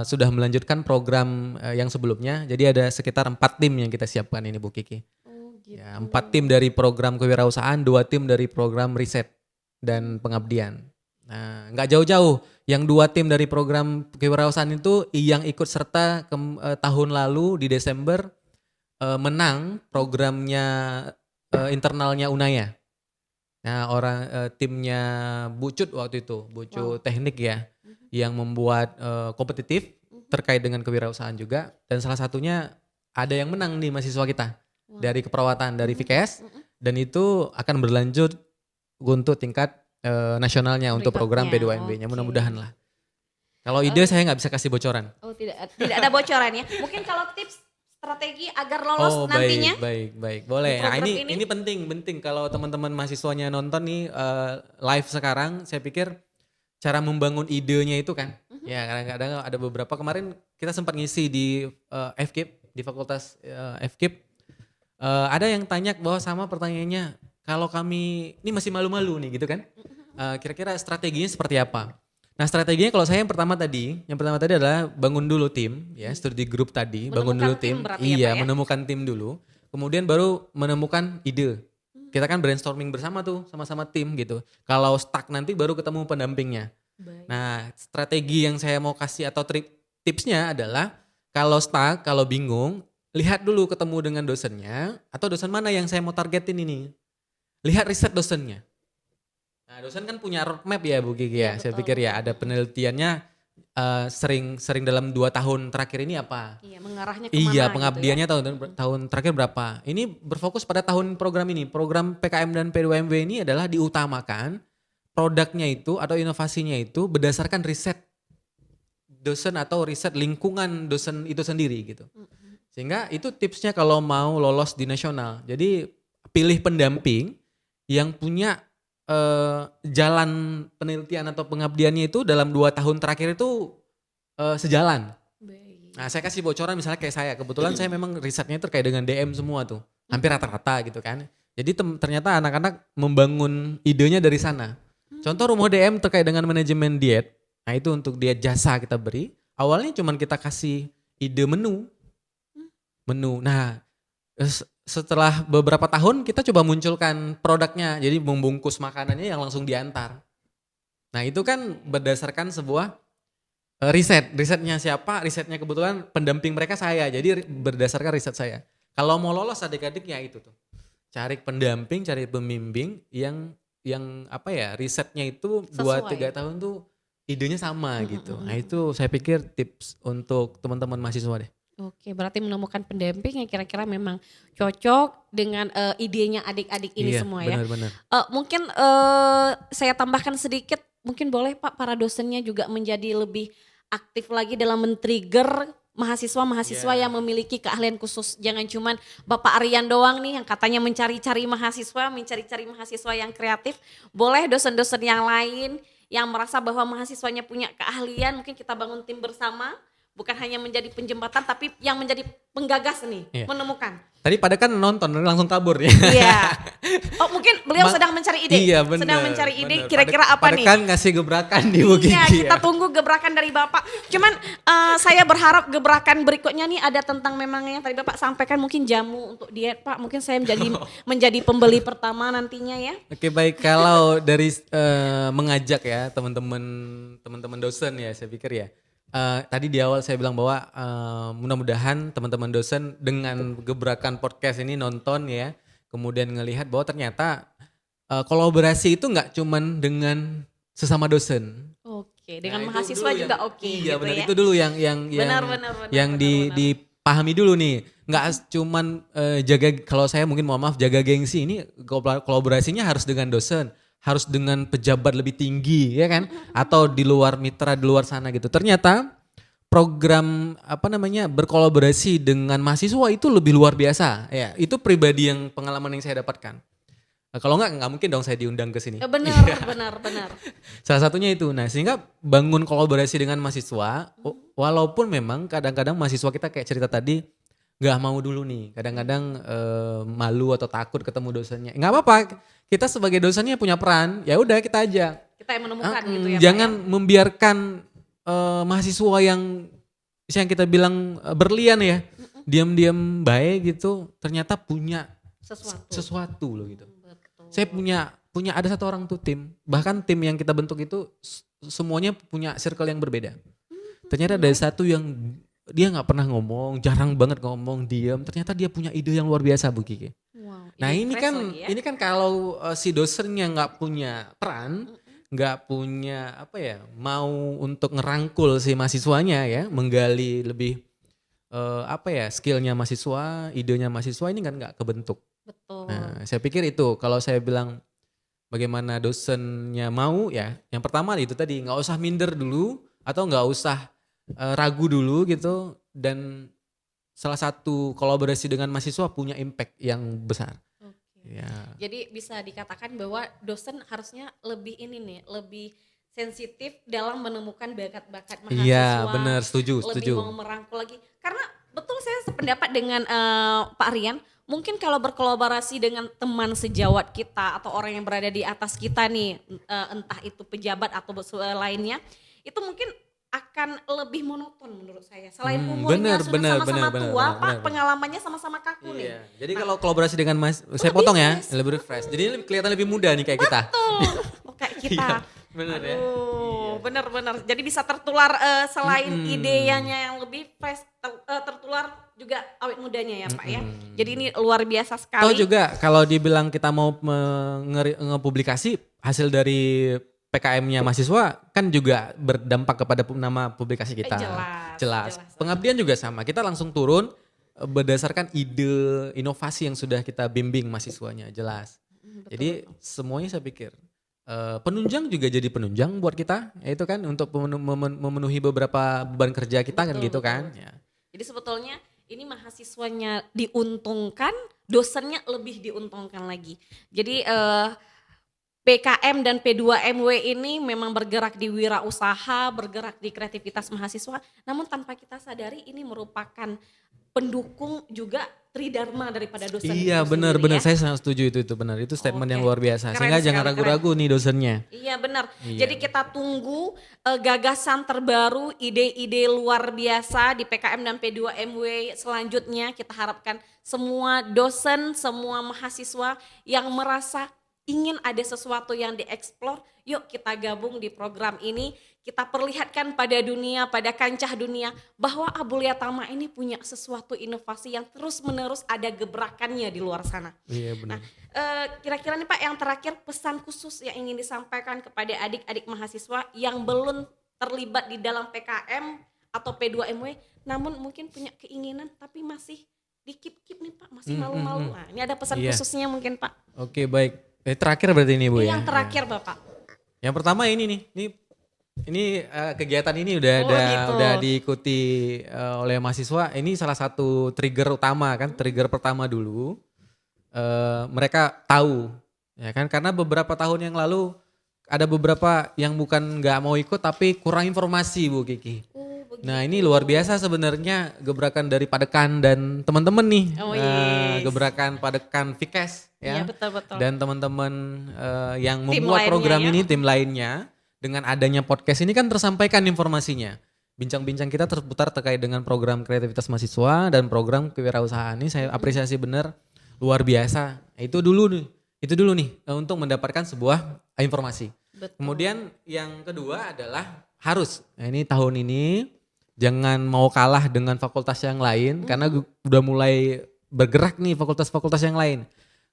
[SPEAKER 1] sudah melanjutkan program yang sebelumnya. Jadi ada sekitar 4 tim yang kita siapkan ini Bu Kiki.
[SPEAKER 2] Oh gitu.
[SPEAKER 1] Ya, 4 tim dari program kewirausahaan, 2 tim dari program riset dan pengabdian. Nah, nggak jauh-jauh. Yang 2 tim dari program kewirausahaan itu yang ikut serta tahun lalu di Desember menang programnya internalnya Unaya. Nah, timnya Bucut waktu itu, Bucut Teknik ya, yang membuat kompetitif terkait dengan kewirausahaan juga. Dan salah satunya ada yang menang nih mahasiswa kita. Dari keperawatan dari VKS dan itu akan berlanjut untuk tingkat nasionalnya untuk program P2MB-nya mudah-mudahan lah. Kalau ide saya nggak bisa kasih bocoran.
[SPEAKER 2] Oh tidak ada bocoran ya. Mungkin kalau tips strategi agar lolos nantinya.
[SPEAKER 1] Baik, boleh. Nah ini penting kalau teman-teman mahasiswanya nonton nih live sekarang, saya pikir cara membangun idenya itu kan. Ya kadang-kadang ada beberapa kemarin kita sempat ngisi di FKIP di Fakultas FKIP. Ada yang tanya bahwa sama pertanyaannya, kalau kami ini masih malu-malu nih gitu kan, kira-kira strateginya seperti apa? Nah strateginya kalau saya yang pertama tadi adalah bangun dulu tim, ya studi grup tadi, bangun dulu tim, menemukan tim dulu, kemudian baru menemukan ide. Kita kan brainstorming bersama tuh, sama-sama tim gitu. Kalau stuck nanti baru ketemu pendampingnya. Nah strategi yang saya mau kasih atau tipsnya adalah kalau stuck, kalau bingung, lihat dulu ketemu dengan dosennya atau dosen mana yang saya mau targetin ini. Lihat riset dosennya. Nah dosen kan punya roadmap ya Bu Gigi ya. Saya pikir ya ada penelitiannya sering dalam 2 tahun terakhir ini apa.
[SPEAKER 2] Iya mengarahnya kemana.
[SPEAKER 1] Iya pengabdiannya
[SPEAKER 2] gitu ya?
[SPEAKER 1] tahun terakhir berapa. Ini berfokus pada tahun program ini. Program PKM dan P2MB ini adalah diutamakan produknya itu atau inovasinya itu berdasarkan riset dosen atau riset lingkungan dosen itu sendiri gitu. Sehingga itu tipsnya kalau mau lolos di nasional. Jadi pilih pendamping yang punya jalan penelitian atau pengabdiannya itu dalam 2 tahun terakhir itu sejalan. Nah saya kasih bocoran misalnya kayak saya. Kebetulan saya memang risetnya terkait dengan DM semua tuh. Hampir rata-rata gitu kan. Jadi ternyata anak-anak membangun idenya dari sana. Contoh rumah DM terkait dengan manajemen diet. Nah itu untuk diet jasa kita beri. Awalnya cuma kita kasih ide menu. Nah setelah beberapa tahun kita coba munculkan produknya. Jadi membungkus makanannya yang langsung diantar. Nah itu kan berdasarkan sebuah risetnya siapa? Risetnya kebetulan pendamping mereka saya. Jadi berdasarkan riset saya. Kalau mau lolos adik-adik ya itu tuh. Cari pendamping, cari pembimbing yang apa ya risetnya itu 2-3 tahun tuh idenya sama gitu. Nah itu saya pikir tips untuk teman-teman mahasiswa deh.
[SPEAKER 2] Oke, berarti menemukan pendamping yang kira-kira memang cocok dengan idenya adik-adik ini
[SPEAKER 1] Iya,
[SPEAKER 2] semua ya.
[SPEAKER 1] benar-benar.
[SPEAKER 2] Mungkin saya tambahkan sedikit, mungkin boleh Pak para dosennya juga menjadi lebih aktif lagi dalam men-trigger mahasiswa-mahasiswa
[SPEAKER 1] Iya.
[SPEAKER 2] yang memiliki keahlian khusus. Jangan cuman Bapak Aryan doang nih yang katanya mencari-cari mahasiswa yang kreatif. Boleh dosen-dosen yang lain yang merasa bahwa mahasiswanya punya keahlian, mungkin kita bangun tim bersama. Bukan hanya menjadi penjembatan tapi yang menjadi penggagas nih,
[SPEAKER 1] Iya.
[SPEAKER 2] menemukan.
[SPEAKER 1] Tadi pada kan nonton langsung kabur ya.
[SPEAKER 2] Iya. Oh mungkin beliau sedang mencari ide.
[SPEAKER 1] Iya benar.
[SPEAKER 2] Sedang mencari ide
[SPEAKER 1] benar.
[SPEAKER 2] kira-kira apa
[SPEAKER 1] pada
[SPEAKER 2] nih?
[SPEAKER 1] kan ngasih gebrakan di Bu
[SPEAKER 2] Iya,
[SPEAKER 1] Kiki
[SPEAKER 2] kita
[SPEAKER 1] ya.
[SPEAKER 2] tunggu gebrakan dari Bapak. Cuman saya berharap gebrakan berikutnya nih ada tentang memang yang tadi Bapak sampaikan mungkin jamu untuk diet Pak. Mungkin saya menjadi pembeli pertama nantinya ya.
[SPEAKER 1] Oke baik, kalau dari mengajak ya teman-teman dosen ya, saya pikir ya. Tadi di awal saya bilang bahwa mudah-mudahan teman-teman dosen dengan gebrakan podcast ini nonton ya, kemudian ngelihat bahwa ternyata kolaborasi itu nggak cuman dengan sesama dosen.
[SPEAKER 2] Oke, dengan
[SPEAKER 1] Nah, itu
[SPEAKER 2] mahasiswa
[SPEAKER 1] dulu
[SPEAKER 2] juga
[SPEAKER 1] yang-
[SPEAKER 2] oke
[SPEAKER 1] Iya
[SPEAKER 2] gitu
[SPEAKER 1] benar,
[SPEAKER 2] ya.
[SPEAKER 1] itu dulu yang
[SPEAKER 2] Benar.
[SPEAKER 1] dipahami dulu nih. Nggak cuman jaga, kalau saya mungkin mohon maaf, jaga gengsi, ini kolaborasinya harus dengan dosen, harus dengan pejabat lebih tinggi ya kan, atau di luar mitra di luar sana gitu. Ternyata program berkolaborasi dengan mahasiswa itu lebih luar biasa ya. Itu pribadi yang pengalaman yang saya dapatkan. Nah, kalau nggak mungkin dong saya diundang ke sini.
[SPEAKER 2] Benar.
[SPEAKER 1] Salah satunya itu. Nah, sehingga bangun kolaborasi dengan mahasiswa, walaupun memang kadang-kadang mahasiswa kita kayak cerita tadi nggak mau dulu nih. Kadang-kadang malu atau takut ketemu dosennya. Nggak apa-apa. Kita sebagai dosennya punya peran. Ya udah kita ajak.
[SPEAKER 2] Kita yang menemukan gitu ya Pak.
[SPEAKER 1] Jangan membiarkan mahasiswa yang kita bilang berlian ya, diam-diam baik gitu. Ternyata punya sesuatu loh gitu.
[SPEAKER 2] Betul.
[SPEAKER 1] Saya punya ada satu orang tuh tim, bahkan tim yang kita bentuk itu semuanya punya circle yang berbeda. Ternyata ada satu yang dia nggak pernah ngomong, jarang banget ngomong, diam. Ternyata dia punya ide yang luar biasa Bu Kiki.
[SPEAKER 2] Wow,
[SPEAKER 1] Nah
[SPEAKER 2] ide
[SPEAKER 1] ini
[SPEAKER 2] fresh
[SPEAKER 1] kan
[SPEAKER 2] lagi ya.
[SPEAKER 1] ini kan kalau si dosennya nggak punya peran, nggak punya mau untuk ngerangkul si mahasiswanya ya, menggali lebih skillnya mahasiswa, idenya mahasiswa, ini kan nggak kebentuk.
[SPEAKER 2] Betul.
[SPEAKER 1] Nah, saya pikir itu kalau saya bilang bagaimana dosennya mau ya, yang pertama itu tadi nggak usah minder dulu atau nggak usah ragu dulu gitu, dan salah satu kolaborasi dengan mahasiswa punya impact yang besar.
[SPEAKER 2] Oke.
[SPEAKER 1] Ya.
[SPEAKER 2] Jadi bisa dikatakan bahwa dosen harusnya lebih lebih sensitif dalam menemukan bakat-bakat mahasiswa.
[SPEAKER 1] Iya benar, setuju.
[SPEAKER 2] Lebih mau merangkul lagi. Karena betul saya sependapat dengan Pak Rian. Mungkin kalau berkolaborasi dengan teman sejawat kita atau orang yang berada di atas kita nih, entah itu pejabat atau lainnya, itu mungkin akan lebih monoton menurut saya. Selain umurnya sudah sama-sama tua, Pak, pengalamannya sama-sama kaku nih.
[SPEAKER 1] Iya. Jadi kalau kolaborasi dengan saya potong ya, lebih fresh. Jadi ini kelihatan lebih muda nih kayak kita.
[SPEAKER 2] Betul. Oh, kayak kita.
[SPEAKER 1] Benar ya.
[SPEAKER 2] Benar. Jadi bisa tertular selain idenya yang lebih fresh, tertular juga awet mudanya ya Pak ya. Jadi ini luar biasa sekali.
[SPEAKER 1] Atau juga kalau dibilang kita mau ngepublikasi hasil dari PKM-nya mahasiswa kan juga berdampak kepada nama publikasi kita. Jelas. Pengabdian juga sama. Kita langsung turun berdasarkan ide inovasi yang sudah kita bimbing mahasiswanya, jelas. Jadi semuanya saya pikir penunjang juga jadi penunjang buat kita, yaitu kan untuk memenuhi beberapa beban kerja kita kan gitu kan. Ya.
[SPEAKER 2] Jadi sebetulnya ini mahasiswanya diuntungkan, dosennya lebih diuntungkan lagi. Jadi PKM dan P2MW ini memang bergerak di wirausaha, bergerak di kreativitas mahasiswa, namun tanpa kita sadari ini merupakan pendukung juga tridharma daripada dosen.
[SPEAKER 1] Iya benar, saya sangat setuju itu benar. Itu statement yang luar biasa. Sehingga jangan ragu-ragu nih dosennya.
[SPEAKER 2] Iya benar. Jadi kita tunggu gagasan terbaru, ide-ide luar biasa di PKM dan P2MW selanjutnya. Kita harapkan semua dosen, semua mahasiswa yang merasa ingin ada sesuatu yang dieksplor, yuk kita gabung di program ini, kita perlihatkan pada dunia, pada kancah dunia bahwa Abulia Tama ini punya sesuatu inovasi yang terus-menerus ada gebrakannya di luar sana.
[SPEAKER 1] Iya benar.
[SPEAKER 2] Nah, kira-kira nih Pak yang terakhir pesan khusus yang ingin disampaikan kepada adik-adik mahasiswa yang belum terlibat di dalam PKM atau P2MW namun mungkin punya keinginan tapi masih dikip-kip nih Pak, masih malu-malu. Nah, ini ada pesan
[SPEAKER 1] Iya.
[SPEAKER 2] khususnya mungkin Pak.
[SPEAKER 1] Oke, baik. Terakhir berarti ini Bu
[SPEAKER 2] Ini
[SPEAKER 1] ya.
[SPEAKER 2] yang terakhir Bapak.
[SPEAKER 1] Yang pertama ini nih. Ini kegiatan ini udah
[SPEAKER 2] gitu.
[SPEAKER 1] udah diikuti oleh mahasiswa. Ini salah satu trigger utama kan, trigger pertama dulu. Mereka tahu ya kan, karena beberapa tahun yang lalu ada beberapa yang bukan nggak mau ikut tapi kurang informasi Bu Kiki. Nah ini luar biasa sebenarnya gebrakan dari Padekan dan teman-teman nih. Gebrakan Padekan Vikes ya.
[SPEAKER 2] Iya betul-betul.
[SPEAKER 1] Dan teman-teman yang
[SPEAKER 2] Tim
[SPEAKER 1] membuat
[SPEAKER 2] lainnya
[SPEAKER 1] program
[SPEAKER 2] ya.
[SPEAKER 1] ini, tim lainnya. Dengan adanya podcast ini kan tersampaikan informasinya. Bincang-bincang kita terputar terkait dengan program kreativitas mahasiswa dan program kewirausahaan ini saya apresiasi benar, luar biasa. Itu dulu nih untuk mendapatkan sebuah informasi.
[SPEAKER 2] Betul.
[SPEAKER 1] Kemudian yang kedua adalah harus, nah ini tahun ini jangan mau kalah dengan fakultas yang lain karena udah mulai bergerak nih fakultas-fakultas yang lain.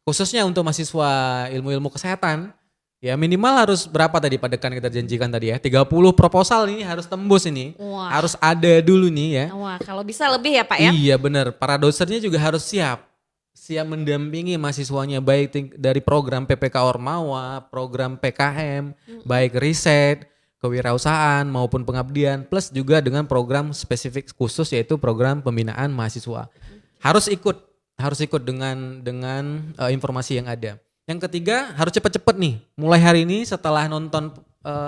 [SPEAKER 1] Khususnya untuk mahasiswa ilmu-ilmu kesehatan, ya minimal harus berapa tadi Padekan kita janjikan tadi ya, 30 proposal ini harus tembus ini.
[SPEAKER 2] Wah.
[SPEAKER 1] Harus ada dulu nih ya.
[SPEAKER 2] Wah, kalau bisa lebih ya Pak ya.
[SPEAKER 1] Iya benar, para dosennya juga harus siap mendampingi mahasiswanya baik dari program PPK Ormawa, program PKM, baik riset, kewirausahaan maupun pengabdian, plus juga dengan program spesifik khusus yaitu program pembinaan mahasiswa. Harus ikut dengan informasi yang ada. Yang ketiga harus cepet-cepet nih, mulai hari ini setelah nonton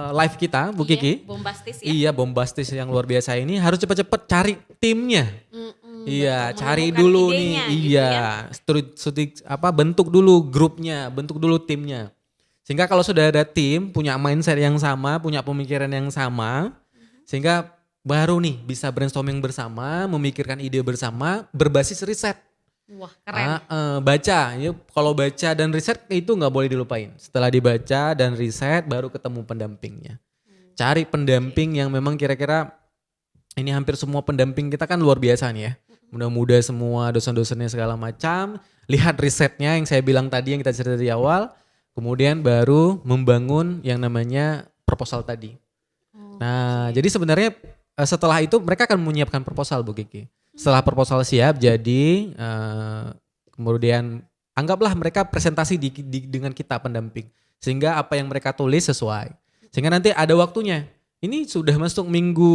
[SPEAKER 1] live kita Bu Kiki.
[SPEAKER 2] Bombastis ya.
[SPEAKER 1] Iya, bombastis yang luar biasa ini harus cepet-cepet cari timnya. Iya,
[SPEAKER 2] betul,
[SPEAKER 1] cari
[SPEAKER 2] menemukan
[SPEAKER 1] dulu nih.
[SPEAKER 2] idenya gitu
[SPEAKER 1] Iya, bentuk dulu grupnya, bentuk dulu timnya. Sehingga kalau sudah ada tim, punya mindset yang sama, punya pemikiran yang sama, sehingga baru nih bisa brainstorming bersama, memikirkan ide bersama, berbasis riset.
[SPEAKER 2] Wah, keren.
[SPEAKER 1] Baca, ya, kalau baca dan riset itu nggak boleh dilupain. Setelah dibaca dan riset, baru ketemu pendampingnya. Cari pendamping yang memang kira-kira ini hampir semua pendamping kita kan luar biasa nih ya. Muda-muda semua, dosen-dosennya segala macam. Lihat risetnya yang saya bilang tadi, yang kita cerita di awal. Kemudian baru membangun yang namanya proposal tadi. Nah, jadi sebenarnya setelah itu mereka akan menyiapkan proposal Bu Kiki. Setelah proposal siap jadi kemudian anggaplah mereka presentasi dengan kita pendamping. Sehingga apa yang mereka tulis sesuai. Sehingga nanti ada waktunya. Ini sudah masuk minggu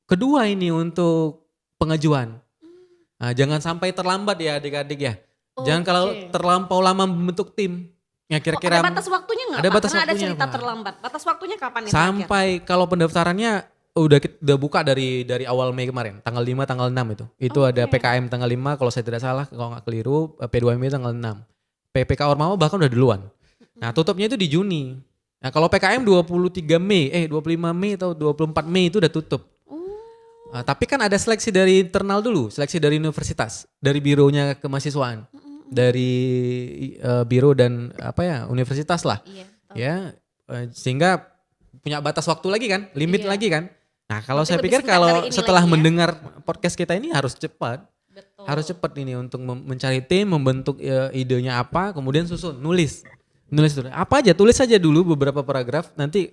[SPEAKER 1] kedua ini untuk pengajuan. Nah, jangan sampai terlambat ya adik-adik ya. Jangan kalau terlampau lama membentuk tim. Ya kira-kira
[SPEAKER 2] ada batas waktunya nggak
[SPEAKER 1] ada
[SPEAKER 2] Pak?
[SPEAKER 1] batas
[SPEAKER 2] Karena ada
[SPEAKER 1] waktunya,
[SPEAKER 2] cerita
[SPEAKER 1] Pak.
[SPEAKER 2] terlambat. Batas waktunya kapan nih?
[SPEAKER 1] Sampai kalau pendaftarannya udah buka dari awal Mei kemarin, tanggal 5, tanggal 6 itu. Itu ada PKM tanggal 5 kalau saya tidak salah, kalau nggak keliru, P2MW tanggal 6. PPK Ormawa bahkan udah duluan. Nah, tutupnya itu di Juni. Nah, kalau PKM 25 Mei atau 24 Mei itu udah tutup. Tapi kan ada seleksi dari internal dulu, seleksi dari universitas, dari bironya kemahasiswaan. Dari biro dan universitas lah.
[SPEAKER 2] Iya, betul.
[SPEAKER 1] Ya, sehingga punya batas waktu lagi kan, limit lagi kan. Nah, kalau
[SPEAKER 2] Berarti
[SPEAKER 1] saya
[SPEAKER 2] lebih
[SPEAKER 1] pikir
[SPEAKER 2] singkat
[SPEAKER 1] kalau
[SPEAKER 2] dari ini
[SPEAKER 1] setelah
[SPEAKER 2] lagi ya?
[SPEAKER 1] mendengar podcast kita ini harus cepat.
[SPEAKER 2] Betul.
[SPEAKER 1] Harus cepat ini untuk mencari tim, membentuk idenya apa, kemudian susun, nulis dulu. Apa aja, tulis saja dulu beberapa paragraf, nanti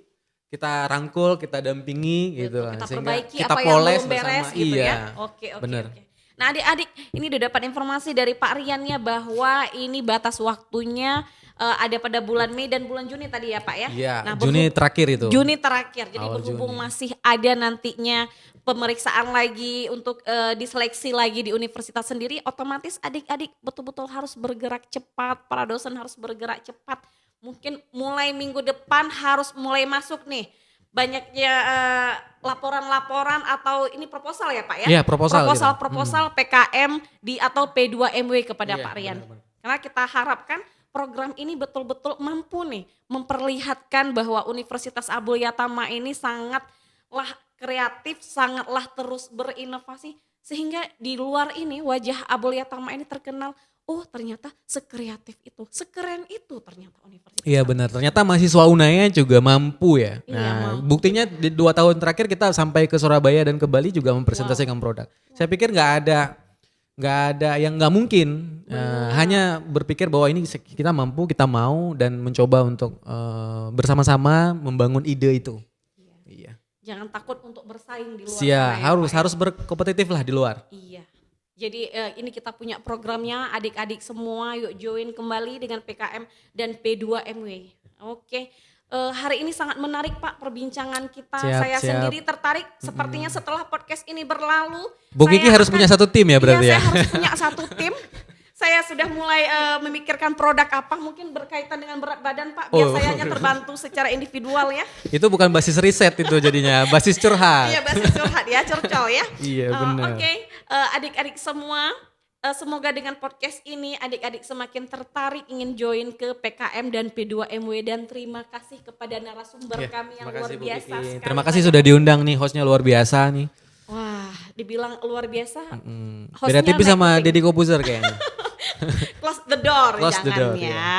[SPEAKER 1] kita rangkul, kita dampingi gitu kan.
[SPEAKER 2] Kita
[SPEAKER 1] sehingga
[SPEAKER 2] perbaiki
[SPEAKER 1] kita
[SPEAKER 2] apa yang
[SPEAKER 1] poles
[SPEAKER 2] belum beres
[SPEAKER 1] bersama.
[SPEAKER 2] gitu
[SPEAKER 1] Iya.
[SPEAKER 2] ya. Oke.
[SPEAKER 1] Bener.
[SPEAKER 2] Nah adik-adik ini udah dapat informasi dari Pak Rian ya bahwa ini batas waktunya ada pada bulan Mei dan bulan Juni tadi ya Pak ya.
[SPEAKER 1] Iya,
[SPEAKER 2] Nah,
[SPEAKER 1] Juni terakhir itu.
[SPEAKER 2] Juni terakhir. Jadi
[SPEAKER 1] Awal
[SPEAKER 2] berhubung
[SPEAKER 1] Juni.
[SPEAKER 2] masih ada nantinya pemeriksaan lagi untuk diseleksi lagi di universitas sendiri, otomatis adik-adik betul-betul harus bergerak cepat, para dosen harus bergerak cepat. Mungkin mulai minggu depan harus mulai masuk nih. Banyaknya laporan-laporan atau ini proposal ya Pak ya?
[SPEAKER 1] Iya, proposal gitu.
[SPEAKER 2] Proposal PKM atau P2MW kepada
[SPEAKER 1] Iya,
[SPEAKER 2] Pak Rian.
[SPEAKER 1] benar-benar.
[SPEAKER 2] Karena kita harapkan program ini betul-betul mampu nih memperlihatkan bahwa Universitas Abdul Yatama ini sangatlah kreatif, sangatlah terus berinovasi sehingga di luar ini wajah Abdul Yatama ini terkenal. Oh ternyata sekreatif itu, sekeren itu ternyata universitas.
[SPEAKER 1] Iya benar, ternyata mahasiswa UNAIA juga mampu ya.
[SPEAKER 2] Iya,
[SPEAKER 1] Nah,
[SPEAKER 2] mampu.
[SPEAKER 1] buktinya di 2 tahun terakhir kita sampai ke Surabaya dan ke Bali juga mempresentasikan produk. Saya pikir nggak ada yang nggak mungkin. Hanya berpikir bahwa ini kita mampu, kita mau dan mencoba untuk bersama-sama membangun ide itu. Iya.
[SPEAKER 2] Jangan takut untuk bersaing di luar
[SPEAKER 1] Siap,
[SPEAKER 2] sana ya, Pak ya.
[SPEAKER 1] harus berkompetitif lah di luar.
[SPEAKER 2] Iya. Jadi ini kita punya programnya, adik-adik semua yuk join kembali dengan PKM dan P2MW. Oke. Hari ini sangat menarik Pak perbincangan kita.
[SPEAKER 1] Siap,
[SPEAKER 2] Saya
[SPEAKER 1] siap.
[SPEAKER 2] sendiri tertarik. Sepertinya setelah podcast ini berlalu,
[SPEAKER 1] Bu Kiki
[SPEAKER 2] saya
[SPEAKER 1] harus punya satu tim ya berarti
[SPEAKER 2] iya,
[SPEAKER 1] ya?
[SPEAKER 2] saya harus punya satu tim. Saya sudah mulai memikirkan produk apa, mungkin berkaitan dengan berat badan Pak. Biar
[SPEAKER 1] Oh.
[SPEAKER 2] saya hanya terbantu secara individual ya.
[SPEAKER 1] Itu bukan basis riset itu jadinya, basis curhat.
[SPEAKER 2] Iya, basis curhat ya, curcol ya.
[SPEAKER 1] Iya, benar.
[SPEAKER 2] Oke, adik-adik semua, semoga dengan podcast ini adik-adik semakin tertarik ingin join ke PKM dan P2MW, dan terima kasih kepada narasumber
[SPEAKER 1] Ya,
[SPEAKER 2] kami yang
[SPEAKER 1] terima
[SPEAKER 2] luar
[SPEAKER 1] kasih, Bu
[SPEAKER 2] biasa
[SPEAKER 1] Kiki.
[SPEAKER 2] sekali.
[SPEAKER 1] Terima kasih sudah diundang nih, hostnya luar biasa nih.
[SPEAKER 2] Wah, dibilang luar biasa.
[SPEAKER 1] Beda
[SPEAKER 2] hostnya
[SPEAKER 1] tipis
[SPEAKER 2] naik
[SPEAKER 1] sama
[SPEAKER 2] kucing.
[SPEAKER 1] Deddy Kobuzer kayaknya.
[SPEAKER 2] Close the door,
[SPEAKER 1] Close the
[SPEAKER 2] jangan
[SPEAKER 1] door, iya.
[SPEAKER 2] ya.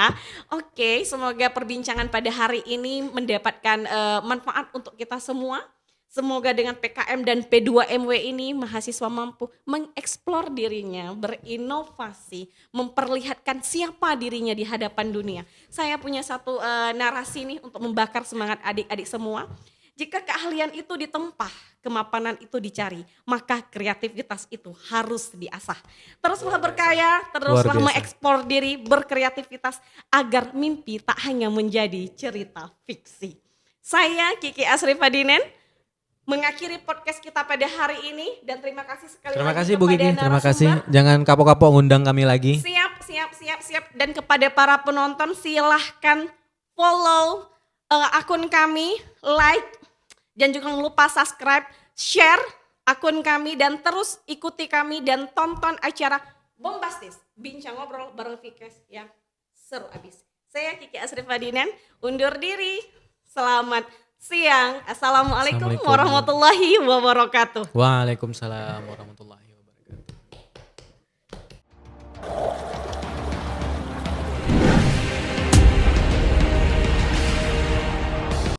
[SPEAKER 2] Oke, semoga perbincangan pada hari ini mendapatkan manfaat untuk kita semua. Semoga dengan PKM dan P2MW ini mahasiswa mampu mengeksplor dirinya, berinovasi, memperlihatkan siapa dirinya di hadapan dunia. Saya punya satu narasi nih untuk membakar semangat adik-adik semua. Jika keahlian itu ditempah, kemapanan itu dicari, maka kreativitas itu harus diasah. Teruslah berkarya, teruslah
[SPEAKER 1] biasa.
[SPEAKER 2] mengekspor diri, berkreativitas agar mimpi tak hanya menjadi cerita fiksi. Saya Kiki Asrifadinen mengakhiri podcast kita pada hari ini, dan terima kasih sekali
[SPEAKER 1] Terima
[SPEAKER 2] lagi
[SPEAKER 1] kasih Bu
[SPEAKER 2] kepada
[SPEAKER 1] Kiki, terima kasih.
[SPEAKER 2] narasumber.
[SPEAKER 1] Jangan kapok-kapok ngundang kami lagi.
[SPEAKER 2] Siap. Dan kepada para penonton silahkan follow akun kami, like, dan juga jangan lupa subscribe, share akun kami, dan terus ikuti kami dan tonton acara Bombastis, Bincang Ngobrol bareng Fikes yang seru abis. Saya Kiki Asrifadinen undur diri. Selamat siang. Assalamualaikum
[SPEAKER 1] Assalamualaikum.
[SPEAKER 2] warahmatullahi wabarakatuh.
[SPEAKER 1] Waalaikumsalam warahmatullahi